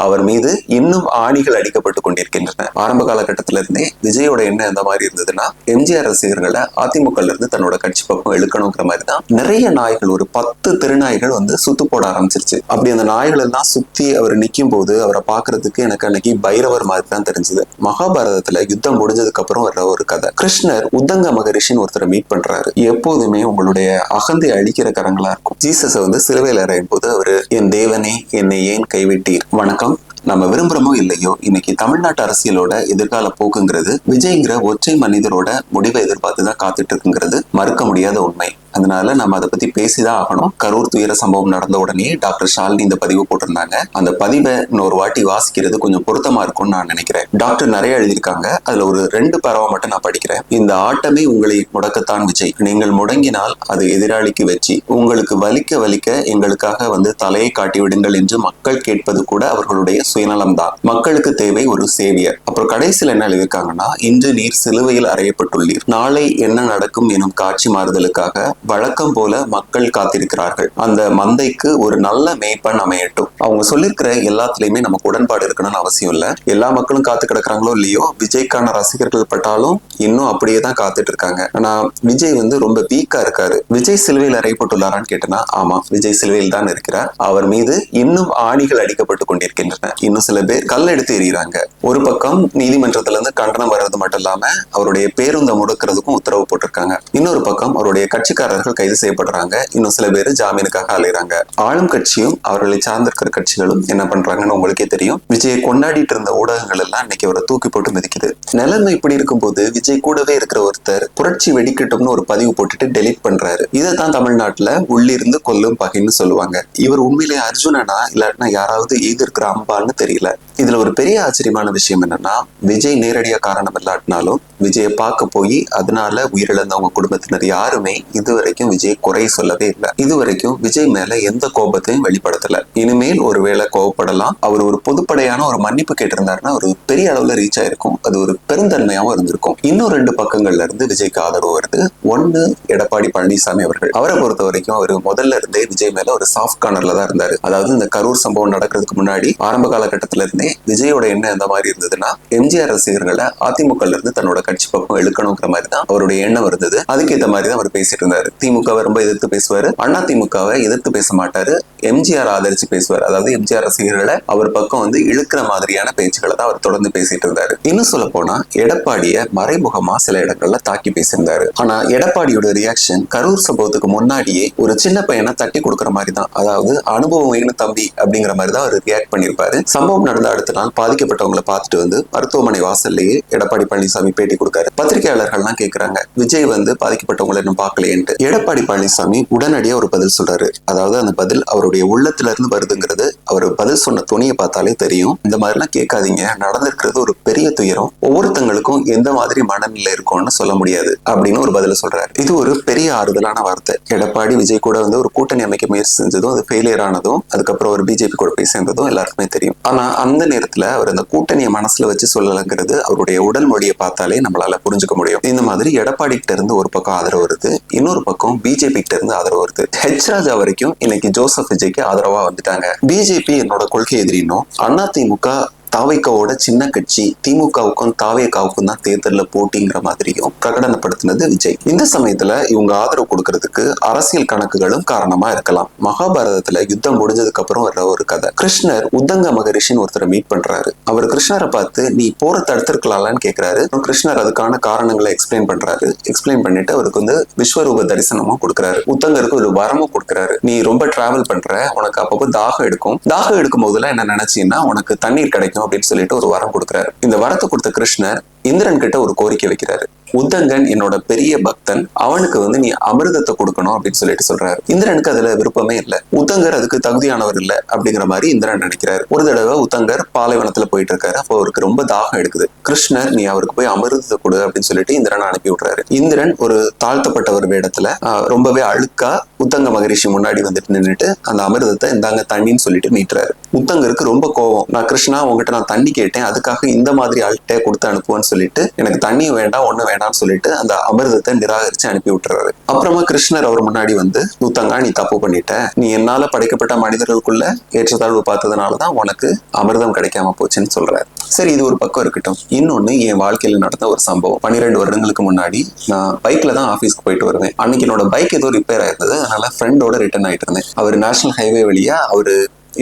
அவர் மீது இன்னும் ஆணிகள் அடிக்கப்பட்டு கொண்டிருக்கின்றன. ஆரம்ப காலகட்டத்திலிருந்தே விஜயோட எண்ணம் எந்த மாதிரி இருந்ததுன்னா, எம்ஜிஆர் ரசிகர்களை அதிமுக இருந்து தன்னோட கட்சி பக்கம் இழுக்கணுங்கிற மாதிரி தான் நிறைய நாய்கள், ஒரு 10 தெருநாய்கள் சுத்து போட ஆரம்பிச்சிருச்சு. அப்படி அந்த நாய்கள் எல்லாம் சுத்தி அவர் நிக்கும் போது அவரை பாக்குறதுக்கு எனக்கு அன்னைக்கு பைரவர் மாதிரி தான் தெரிஞ்சது. மகாபாரதத்துல யுத்தம் முடிஞ்சதுக்கு அப்புறம் வர்ற ஒரு கதை. கிருஷ்ணர் உத்தங்க மகரிஷின்னு ஒருத்தரை மீட் பண்றாரு. எப்போதுமே உங்களுடைய அகந்தை அழிக்கிற கரங்களா இருக்கும். ஜீசஸ் சிலுவையில் அறையும் போது அவரு, என் தேவனே என்னை ஏன் கைவிட்டீர். வணக்கம். நம்ம விரும்புறமோ இல்லையோ, இன்னைக்கு தமிழ்நாட்டு அரசியலோட எதிர்கால போக்குங்கிறது விஜய்ங்கிற ஒற்றை மனிதரோட முடிவை எதிர்பார்த்துதான் காத்துட்டு இருக்குங்கிறது மறுக்க முடியாத உண்மை. அதனால நம்ம அதை பத்தி பேசிதான் ஆகணும். கரூர் துயர சம்பவம் நடந்த உடனே டாக்டர் ஷாலினி இந்த பதிவு போட்டிருந்தாங்க. அந்த பதிவை இன்னொரு வாட்டி வாசிக்கிறது கொஞ்சம் பொருத்தமா இருக்கும்னு நான் நினைக்கிறேன். டாக்டர் நிறைய எழுதியிருக்காங்க. அதுல ஒரு 2 பேராவை மட்டும் நான் படிக்கிறேன். இந்த ஆட்டமே உங்களை முடக்கத்தான் விஜய். நீங்கள் முடங்கினால் அது எதிராளிக்கு வெற்றி. உங்களுக்கு வலிக்க வலிக்க எங்களுக்காக தலையை காட்டி விடுங்கள் என்று மக்கள் கேட்பது கூட அவர்களுடைய சுயநலம் தான். மக்களுக்கு தேவை ஒரு சேவியர். அப்புறம் கடைசியில் என்ன எழுதியிருக்காங்கன்னா, இன்று நீர் சிலுவையில் அறையப்பட்டுள்ளீர், நாளை என்ன நடக்கும் எனும் காட்சி மாறுதலுக்காக வழக்கம் போல மக்கள் காத்திருக்கிறார்கள். அந்த மந்தைக்கு ஒரு நல்ல மேய்ப்பன் அமையட்டும். அவங்க சொல்லிருக்கிற எல்லாத்துலயுமே நமக்கு உடன்பாடு இருக்கணும்னு அவசியம் இல்ல. எல்லா மக்களும் காத்து கிடக்குறாங்களோ இல்லையோ, விஜய்க்கான ரசிகர்கள் பட்டாலும் இன்னும் அப்படியே தான் காத்துட்டு இருக்காங்க. ஆனா விஜய் ரொம்ப வீக்கா இருக்காரு. விஜய் சிலுவையில் அறையப்பட்டுள்ளாரான்னு கேட்டனா, ஆமா, விஜய் சிலுவையில் தான் இருக்கிறார். அவர் மீது இன்னும் ஆணிகள் அடிக்கப்பட்டு கொண்டிருக்கின்றன. இன்னும் சில பேர் கல் எடுத்து எறிகிறாங்க. ஒரு பக்கம் நீதிமன்றத்துல இருந்து கண்டனம் வர்றது மட்டும் இல்லாம அவருடைய பேருந்தை முடக்கிறதுக்கும் உத்தரவு போட்டிருக்காங்க. இன்னொரு பக்கம் அவருடைய கட்சிக்காரர்கள் கைது செய்யப்படுறாங்க. இன்னும் சில பேர் ஜாமீனுக்காக அலைகிறாங்க. ஆளும் கட்சியும் அவர்களை சார்ந்திருக்கிற கட்சிகளும் என்ன பண்றாங்கன்னு உங்களுக்கே தெரியும். விஜயை கொண்டாடிட்டு இருந்த ஊடகங்கள் எல்லாம் இன்னைக்கு அவரை தூக்கி போட்டு மிதிக்குது. நிலைமை இப்படி இருக்கும்போது விஜய் கூடவே இருக்கிற ஒருத்தர் புரட்சி வெடிக்கட்டும்னு ஒரு பதிவு போட்டுட்டு டெலீட் பண்றாரு. இதைத்தான் தமிழ்நாட்டுல உள்ளிருந்து கொல்லும் பகைன்னு சொல்லுவாங்க. இவர் உண்மையிலே அர்ஜுனனா இல்லாட்டினா யாராவது எதிர்க்கிற அம்பான்னு தெரியல. இதுல ஒரு பெரிய ஆச்சரியமான விஷயம் என்னன்னா, விஜய் நேரடியா காரணம் இல்லாட்டினாலும் விஜயை பார்க்க போய் அதனால உயிரிழந்தவங்க குடும்பத்தினர் யாருமே இதுவரைக்கும் விஜய் குறை சொல்லவே இல்லை. இதுவரைக்கும் விஜய் மேல எந்த கோபத்தையும் வெளிப்படுத்தல. இனிமேல் ஒருவேளை கோபப்படலாம். அவர் ஒரு பொதுப்படையான ஒரு மன்னிப்பு கேட்டிருந்தாருன்னா ஒரு பெரிய அளவுல ரீச் ஆயிருக்கும். அது ஒரு பெருந்தன்மையாவும் இருந்திருக்கும். இன்னும் 2 பக்கங்கள்ல இருந்து விஜய்க்கு ஆதரவு வருது. ஒண்ணு, எடப்பாடி பழனிசாமி அவர்கள். அவரை பொறுத்த வரைக்கும் அவர் முதல்ல இருந்தே விஜய் மேல ஒரு சாஃப்ட் கார்னர்ல தான் இருந்தாரு. அதாவது இந்த கரூர் சம்பவம் நடக்கிறதுக்கு முன்னாடி ஆரம்ப காலகட்டத்தில இருந்தே விஜயோட எண்ணம் எந்த மாதிரி இருந்ததுன்னா, எம்ஜிஆர் ரசிகர்களை அதிமுக இருந்து தன்னோட கட்சி பக்கம் இழுக்கணுங்கிற மாதிரி தான் அவருடைய எண்ணம் இருந்தது. அதுக்கேற்ற மாதிரி தான் அவர் பேசிட்டு இருந்தாரு. திமுகவை ரொம்ப எதிர்த்து பேசுவாரு, அண்ணா திமுகவை எதிர்த்து பேச மாட்டாரு, எம்ஜிஆர் ஆதரிச்சு பேசுவார். அதாவது எம்ஜிஆர் ரசிகர்களை அவர் பக்கம் இழுக்கிற மாதிரியான பேச்சுக்களை தான் அவர் தொடர்ந்து பேசிட்டு இருந்தாரு. இன்னும் சொல்ல போனா எடப்பாடிய மறைமுகமா சில இடங்கள்ல தாக்கி பேசியிருந்தாரு. ஆனா எடப்பாடியோட ரியாக்ஷன் கரூர் சம்பவத்துக்கு முன்னாடியே ஒரு சின்ன பையனை தட்டி கொடுக்குற மாதிரி தான். அதாவது அனுபவம் தம்பி அப்படிங்கிற மாதிரி தான் அவர் ரியாக்ட் பண்ணியிருப்பாரு. சம்பவம் நடந்த அடுத்த நாள் பாதிக்கப்பட்டவங்களை பார்த்துட்டு மருத்துவமனை வாசல்லையே எடப்பாடி பழனிசாமி பேட்டி கொடுக்காரு. பத்திரிகையாளர்கள்லாம் கேட்கிறாங்க, விஜய் பாதிக்கப்பட்டவங்களை இன்னும் பார்க்கலையேன்ட்டு. எடப்பாடி பழனிசாமி உடனடியா ஒரு பதில் சொல்றாரு. அதாவது அந்த பதில் அவருடைய உள்ளத்துல இருந்து வருதுங்கிறது அவர் பதில் சொன்ன துணியை பார்த்தாலே தெரியும். இந்த மாதிரிலாம் கேட்காதீங்க, நடந்திருக்கிறது ஒரு பெரிய துயரம், ஒவ்வொருத்தங்களுக்கும் எந்த மாதிரி மனநிலை இருக்கும்னு சொல்ல முடியாது அப்படின்னு ஒரு பதில சொல்றாரு. இது ஒரு பெரிய ஆறுதலான வார்த்தை. எடப்பாடி விஜய் கூட ஒரு கூட்டணி அமைக்க முயற்சி செஞ்சதும் அது ஃபெயிலியர் ஆனதும் அதுக்கப்புறம் ஒரு பிஜேபி கூட போய் சேர்ந்ததும் எல்லாருக்குமே தெரியும். ஆனா அந்த நேரத்துல அவர் அந்த கூட்டணியை மனசுல வச்சு சொல்லலங்கிறது அவருடைய உடல் மொழியை பார்த்தாலே நம்மளால புரிஞ்சுக்க முடியும். இந்த மாதிரி எடப்பாடி கிட்ட இருந்து ஒரு பக்கம் ஆதரவு வருது, இன்னொரு பக்கம் பிஜேபி கிட்ட இருந்து ஆதரவு வருது. ஹெச் ராஜா வரைக்கும் இன்னைக்கு ஜோசப் விஜய்க்கு ஆதரவா வந்துட்டாங்க. பிஜேபி என்னோட கொள்கை எதிரினும், அதிமுக தாவேக்காவோட சின்ன கட்சி, திமுகவுக்கும் தாவேக்காவுக்கும் தான் தேர்தலில் போட்டிங்கிற மாதிரியும் பிரகடனப்படுத்தினது விஜய். இந்த சமயத்துல இவங்க ஆதரவு கொடுக்கறதுக்கு அரசியல் கணக்குகளும் காரணமா இருக்கலாம். மகாபாரதத்துல யுத்தம் முடிஞ்சதுக்கு அப்புறம் வர்ற ஒரு கதை. கிருஷ்ணர் உத்தங்க மகரிஷின்னு ஒருத்தரை மீட் பண்றாரு. அவர் கிருஷ்ணரை பார்த்து, நீ போற தடுத்திருக்கலாம்னு கேட்கிறாரு. கிருஷ்ணர் அதுக்கான காரணங்களை எக்ஸ்பிளைன் பண்றாரு. எக்ஸ்பிளைன் பண்ணிட்டு அவருக்கு விஸ்வரூப தரிசனமும் கொடுக்குறாரு. உத்தங்கருக்கு ஒரு வரமும் கொடுக்குறாரு. நீ ரொம்ப டிராவல் பண்ற, உனக்கு அப்பப்போ தாகம் எடுக்கும். தாகம் எடுக்கும் போதுல என்ன நினைச்சீங்கன்னா உனக்கு தண்ணீர் கிடைக்கும் அப்படின்னு சொல்லிட்டு ஒரு வரம் கொடுக்குறாரு. இந்த வரத்தை கொடுத்த கிருஷ்ணர் இந்திரன் கிட்ட ஒரு கோரிக்கை வைக்கிறாரு. உத்தங்கன் என்னோட பெரிய பக்தன், அவனுக்கு நீ அமிர்தத்தை கொடுக்கணும் அப்படின்னு சொல்லிட்டு சொல்றாரு. இந்திரனுக்கு அதுல விருப்பமே இல்லை. உத்தங்கர் அதுக்கு தகுதியானவர் இல்லை அப்படிங்கிற மாதிரி இந்திரன் நினைக்கிறாரு. ஒரு தடவை உத்தங்கர் பாலைவனத்துல போயிட்டு இருக்காரு. அப்போ அவருக்கு ரொம்ப தாகம் எடுக்குது. கிருஷ்ணர், நீ அவருக்கு போய் அமிர்தத்தை கொடு அப்படின்னு சொல்லிட்டு இந்திரன் அனுப்பி விடுறாரு. இந்திரன் ஒரு தாழ்த்தப்பட்ட ஒரு வேடத்துல ரொம்பவே அழுக்கா உத்தங்க மகரிஷி முன்னாடி நின்றுட்டு அந்த அமிர்தத்தை இந்தாங்க தண்ணின்னு சொல்லிட்டு மீட்டுறாரு. உத்தங்கருக்கு ரொம்ப கோவம். நான் கிருஷ்ணா உங்ககிட்ட நான் தண்ணி கேட்டேன், அதுக்காக இந்த மாதிரி ஆள்கிட்ட கொடுத்து அனுப்புவேன்னு சொல்லிட்டு எனக்கு தண்ணியும் வேண்டாம் ஒண்ணும் வேண்டாம் வேணாம்னு சொல்லிட்டு அந்த அமிர்தத்தை நிராகரிச்சு அனுப்பி விட்டுறாரு. அப்புறமா கிருஷ்ணர் அவர் முன்னாடி வந்து, நூத்தங்கா நீ தப்பு பண்ணிட்ட, நீ என்னால படைக்கப்பட்ட மனிதர்களுக்குள்ள ஏற்றத்தாழ்வு பார்த்ததுனாலதான் உனக்கு அமிர்தம் கிடைக்காம போச்சுன்னு சொல்றாரு. சரி, இது ஒரு பக்கம் இருக்கட்டும். இன்னொன்னு என் வாழ்க்கையில நடந்த ஒரு சம்பவம். 12 வருடங்களுக்கு முன்னாடி நான் பைக்ல தான் ஆபீஸ்க்கு போயிட்டு வருவேன். அன்னைக்கு என்னோட பைக் ஏதோ ரிப்பேர் ஆயிருந்தது. அதனால ஃப்ரெண்டோட ரிட்டர்ன் ஆயிட்டு இருந்தேன். அவர் நேஷனல் ஹைவே வழியா அவரு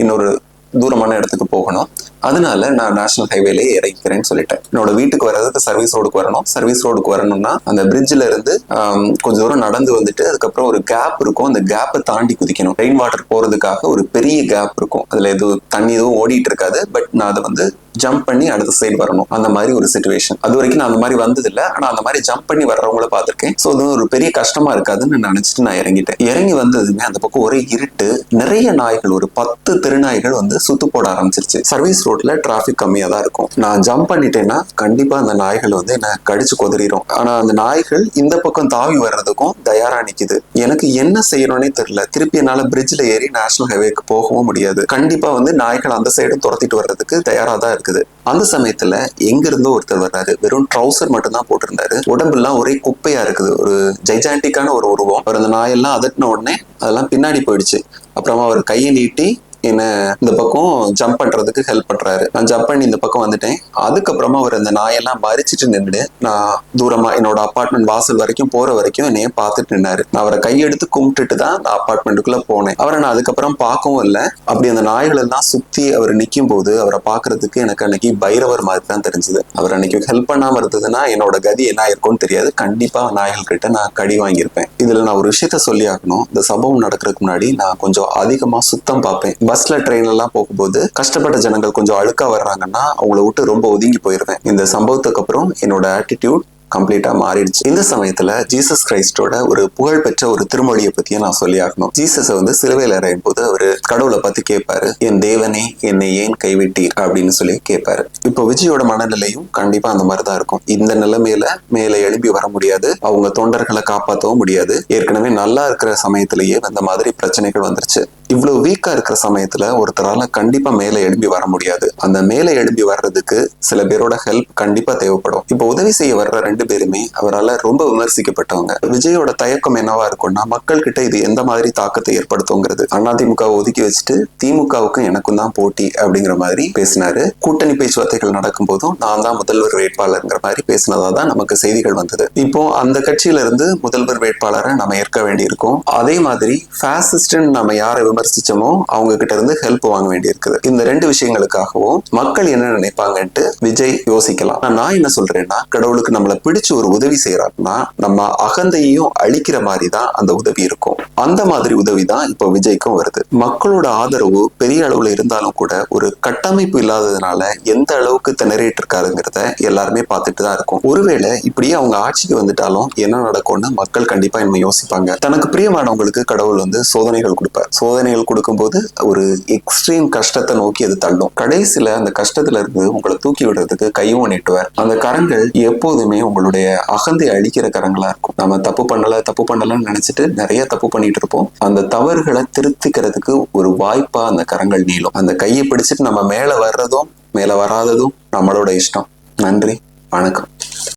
இன்னொரு தூரமான இடத்துக்கு போகணும். அதனால நான் நேஷனல் ஹைவேல இறங்கிக்கிறேன்னு சொல்லிட்டேன். என்னோட வீட்டுக்கு வர்றதுக்கு சர்வீஸ் ரோடுக்கு வரணும். சர்வீஸ் ரோடுக்கு வரணும்னா அந்த பிரிட்ஜ்ல இருந்து கொஞ்சம் தூரம் நடந்து வந்துட்டு அதுக்கப்புறம் ஒரு கேப் இருக்கும். அந்த கேப்பை தாண்டி குதிக்கணும். ரெயின் வாட்டர் போறதுக்காக ஒரு பெரிய கேப் இருக்கும். அதுல எதுவும் தண்ணி எதுவும் ஓடிட்டு இருக்காது. பட் நான் அதை வந்து ஜம்ப் பண்ணி அடுத்த சைடு வரணும். அந்த மாதிரி ஒரு சிச்சுவேஷன். அது வரைக்கும் நான் அந்த மாதிரி வந்தது இல்லை. ஆனா அந்த மாதிரி ஜம்ப் பண்ணி வர்றவங்கள பார்த்திருக்கேன். ஸோ அது ஒரு பெரிய கஷ்டமா இருக்காதுன்னு நினைச்சிட்டு நான் இறங்கிட்டேன். இறங்கி வந்ததுமே அந்த பக்கம் ஒரே இருட்டு. நிறைய நாய்கள், ஒரு 10 தெருநாய்கள் வந்து சுத்து போட ஆரம்பிச்சிருச்சு. சர்வீஸ் ரோட்ல டிராபிக் கம்மியா தான் இருக்கும். நான் ஜம்ப் பண்ணிட்டேன்னா கண்டிப்பா அந்த நாய்கள் வந்து என்ன கடிச்சு கொதறிடும். ஆனா அந்த நாய்கள் இந்த பக்கம் தாவி வர்றதுக்கும் தயாரா நிக்குது. எனக்கு என்ன செய்யணும்னே தெரியல. திருப்பி என்னால பிரிட்ஜ்ல ஏறி நேஷனல் ஹைவேக்கு போகவும் முடியாது. கண்டிப்பா வந்து நாய்கள் அந்த சைடும் துரத்திட்டு வர்றதுக்கு தயாரா தான் இருக்குது. அந்த சமயத்துல எங்க இருந்தோ ஒருத்தர் வர்றாரு. வெறும் ட்ரௌசர் மட்டும் தான் போட்டிருந்தாரு. உடம்புலாம் ஒரே குப்பையா இருக்குது. ஒரு ஜைஜாண்டிக்கான ஒரு உருவம். அவர் அந்த நாயெல்லாம் அதட்டின உடனே அதெல்லாம் பின்னாடி போயிடுச்சு. அப்புறமா அவர் கையை நீட்டி என்ன இந்த பக்கம் ஜம்ப் பண்றதுக்கு ஹெல்ப் பண்றாரு. நான் ஜம்ப் பண்ணி இந்த பக்கம் வந்துட்டேன். அதுக்கப்புறமா அவர் அந்த நாயெல்லாம் மறிச்சிட்டு நின்றுடு நான் தூரமா என்னோட அப்பார்ட்மெண்ட் வாசல் வரைக்கும் போற வரைக்கும் என்னைய பார்த்துட்டு நின்னாரு. நான் அவரை கையெடுத்து கும்பிட்டுட்டு தான் அந்த அப்பார்ட்மெண்ட்டுக்குள்ள போனேன். அவரை நான் அதுக்கப்புறம் பார்க்கவும் இல்லை. அப்படி அந்த நாய்கள் எல்லாம் சுத்தி அவர் நிற்கும் போது அவரை பார்க்கறதுக்கு எனக்கு அன்னைக்கு பைரவர் மாதிரி தான் தெரிஞ்சது. அவர் அன்னைக்கு ஹெல்ப் பண்ணாம இருந்ததுன்னா என்னோட கதி என்ன இருக்கும்னு தெரியாது. கண்டிப்பா நாய்கள் கிட்ட நான் கடி வாங்கியிருப்பேன். இதுல நான் ஒரு விஷயத்த சொல்லி ஆகணும். இந்த சம்பவம் நடக்கிறதுக்கு முன்னாடி நான் கொஞ்சம் அதிகமா சுத்தம் பார்ப்பேன். பஸ்ல ட்ரெயின் எல்லாம் போகும்போது கஷ்டப்பட்ட ஜனங்கள் கொஞ்சம் அழுக்கா வர்றாங்கன்னா அவங்கள விட்டு ரொம்ப ஒதுங்கி போயிருவேன். இந்த சம்பவத்துக்கு அப்புறம் என்னோட ஆட்டிடியூட் கம்ப்ளீட்டா மாறிடுச்சு. இந்த சமயத்துல ஜீசஸ் கிரைஸ்டோட ஒரு புகழ்பெற்ற ஒரு திருமொழியை பத்தியும் நான் சொல்லி ஆகணும். ஜீசஸ் வந்து சிலுவையில் அறையும் போது அவரு கடவுளை பத்தி கேட்பாரு. என் தேவனே என்னை ஏன் கைவிட்டீர் அப்படின்னு சொல்லி கேட்பாரு. இப்போ விஜயோட மனநிலையும் கண்டிப்பா அந்த மாதிரிதான் இருக்கும். இந்த நிலைமையில மேல எழும்பி வர முடியாது. அவங்க தொண்டர்களை காப்பாற்றவும் முடியாது. ஏற்கனவே நல்லா இருக்கிற சமயத்திலேயே அந்த மாதிரி பிரச்சனைகள் வந்துருச்சு. இவ்வளவு வீக்கா இருக்கிற சமயத்துல ஒருத்தரால கண்டிப்பா மேல எழும்பி வர முடியாது. அந்த மேல எழும்பி வர்றதுக்கு சில பேரோட ஹெல்ப் கண்டிப்பா தேவைப்படும். இப்போ உதவி செய்ய வர்ற 2 பேருமே அவரால் ரொம்ப விமர்சிக்கப்பட்டவங்க. விஜயோட தயக்கம் என்னவா இருக்கும்னா, மக்கள் கிட்ட இது எந்த மாதிரி தாக்கத்தை ஏற்படுத்துங்கிறது. அதிமுகவை ஒதுக்கி வச்சுட்டு திமுகவுக்கும் எனக்கும் தான் போட்டி அப்படிங்கிற மாதிரி பேசினாரு. கூட்டணி பேச்சுவார்த்தைகள் நடக்கும் போதும் நான் தான் முதல்வர் வேட்பாளர்ங்கிற மாதிரி பேசினதா தான் நமக்கு செய்திகள் வந்தது. இப்போ அந்த கட்சியில இருந்து முதல்வர் வேட்பாளரை நம்ம ஏற்க வேண்டியிருக்கும். அதே மாதிரி பாசிஸ்ட்னு நம்ம யாரை விமர்சிச்சோமோ அவங்க கிட்ட இருந்து ஹெல்ப் வாங்க வேண்டி இருக்குது. இந்த 2 விஷயங்களுக்காகவும் மக்கள் என்ன நினைப்பாங்கன்ட்டு விஜய் யோசிக்கலாம். நான் என்ன சொல்றேன்னா, கடவுளுக்கு நம்மளை பிடிச்சு ஒரு உதவி செய்யறாருன்னா நம்ம அகந்தையையும் அழிக்கிற மாதிரி தான் அந்த உதவி இருக்கும். அந்த மாதிரி உதவி தான் இப்போ விஜய்க்கும் வருது. மக்களோட ஆதரவு பெரிய அளவுல இருந்தாலும் கூட ஒரு கட்டமைப்பு இல்லாததுனால எந்த அளவுக்கு திணறிட்டு இருக்காருங்கிறத எல்லாருமே பார்த்துட்டு தான் இருக்கும். ஒருவேளை இப்படியே அவங்க ஆட்சிக்கு வந்துட்டாலும் என்ன நடக்கும்னு மக்கள் கண்டிப்பா இனிமே யோசிப்பாங்க. தனக்கு பிரியமானவங்களுக்கு கடவுள் வந்து சோதனைகள் கொடுப்பார். சோதனைகள் கொடுக்கும்போது ஒரு எக்ஸ்ட்ரீம் கஷ்டத்தை நோக்கி அது தள்ளும். கடைசியில அந்த கஷ்டத்துல இருந்து உங்களை தூக்கி விடுறதுக்கு கையும் நீட்டுவார். அந்த கரங்கள் எப்போதுமே உங்களுடைய அகந்தை அழிக்கிற கரங்களா இருக்கும். நம்ம தப்பு பண்ணலன்னு நினைச்சிட்டு நிறைய தப்பு பண்ணிட்டு இருப்போம். அந்த தவறுகளை திருத்திக்கிறதுக்கு ஒரு வாய்ப்பா அந்த கரங்கள் நீளும். அந்த கையை பிடிச்சிட்டு நம்ம மேல வர்றதும் மேல வராததும் நம்மளோட இஷ்டம். நன்றி, வணக்கம்.